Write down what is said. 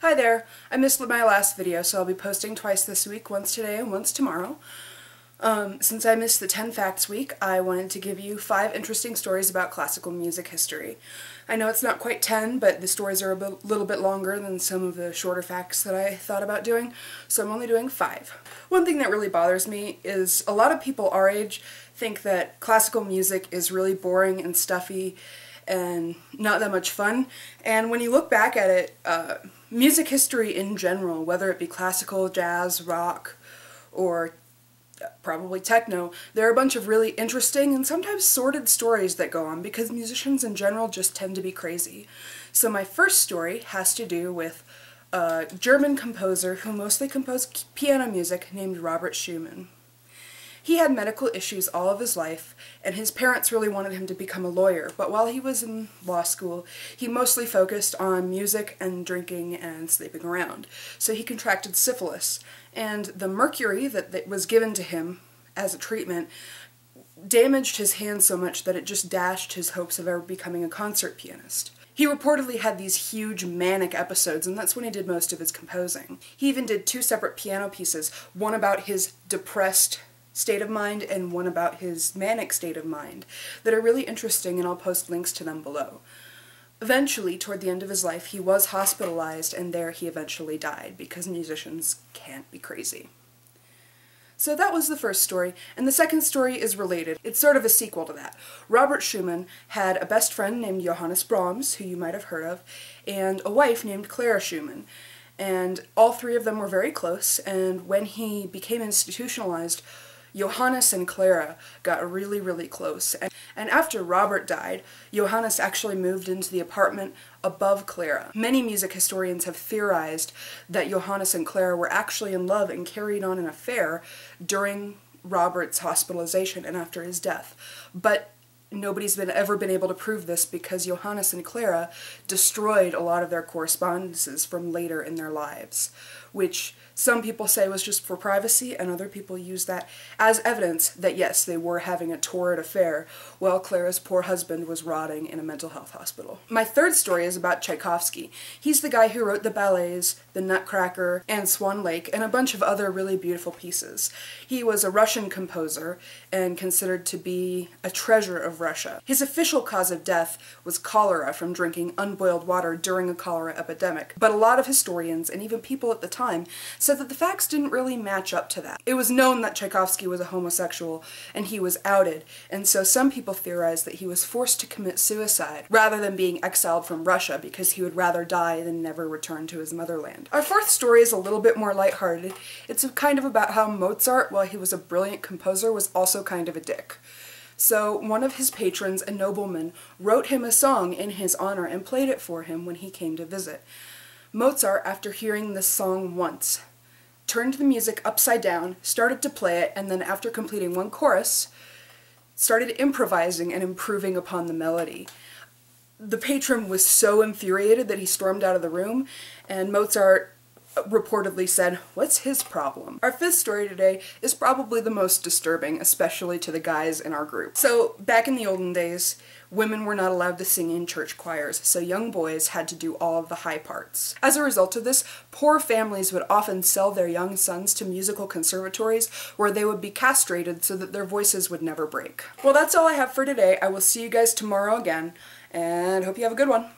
Hi there! I missed my last video, so I'll be posting twice this week, once today and once tomorrow. Since I missed the 10 Facts week, I wanted to give you 5 interesting stories about classical music history. I know it's not quite 10, but the stories are a little bit longer than some of the shorter facts that I thought about doing, so I'm only doing 5. One thing that really bothers me is a lot of people our age think that classical music is really boring and stuffy and not that much fun, and when you look back at it, music history in general, whether it be classical, jazz, rock, or probably techno, there are a bunch of really interesting and sometimes sordid stories that go on because musicians in general just tend to be crazy. So my first story has to do with a German composer who mostly composed piano music named Robert Schumann. He had medical issues all of his life, and his parents really wanted him to become a lawyer, but while he was in law school, he mostly focused on music and drinking and sleeping around. So he contracted syphilis, and the mercury that was given to him as a treatment damaged his hand so much that it just dashed his hopes of ever becoming a concert pianist. He reportedly had these huge manic episodes, and that's when he did most of his composing. He even did 2 separate piano pieces, one about his depressed state of mind and one about his manic state of mind, that are really interesting, and I'll post links to them below. Eventually, toward the end of his life, he was hospitalized, and there he eventually died, because musicians can't be crazy. So that was the first story, and the second story is related. It's sort of a sequel to that. Robert Schumann had a best friend named Johannes Brahms, who you might have heard of, and a wife named Clara Schumann. And all 3 of them were very close, and when he became institutionalized, Johannes and Clara got really, really close. And after Robert died, Johannes actually moved into the apartment above Clara. Many music historians have theorized that Johannes and Clara were actually in love and carried on an affair during Robert's hospitalization and after his death. But nobody's ever been able to prove this because Johannes and Clara destroyed a lot of their correspondences from later in their lives, which some people say was just for privacy, and other people use that as evidence that yes, they were having a torrid affair while Clara's poor husband was rotting in a mental health hospital. My third story is about Tchaikovsky. He's the guy who wrote the ballets, The Nutcracker, and Swan Lake, and a bunch of other really beautiful pieces. He was a Russian composer and considered to be a treasure of Russia. His official cause of death was cholera from drinking unboiled water during a cholera epidemic, but a lot of historians and even people at the time said that the facts didn't really match up to that. It was known that Tchaikovsky was a homosexual, and he was outed, and so some people theorized that he was forced to commit suicide rather than being exiled from Russia because he would rather die than never return to his motherland. Our fourth story is a little bit more lighthearted. It's kind of about how Mozart, while he was a brilliant composer, was also kind of a dick. So one of his patrons, a nobleman, wrote him a song in his honor and played it for him when he came to visit. Mozart, after hearing this song once, turned the music upside down, started to play it, and then after completing one chorus, started improvising and improving upon the melody. The patron was so infuriated that he stormed out of the room, and Mozart reportedly said, "What's his problem?" Our fifth story today is probably the most disturbing, especially to the guys in our group. So, back in the olden days, women were not allowed to sing in church choirs, so young boys had to do all of the high parts. As a result of this, poor families would often sell their young sons to musical conservatories where they would be castrated so that their voices would never break. Well, that's all I have for today. I will see you guys tomorrow again, and hope you have a good one.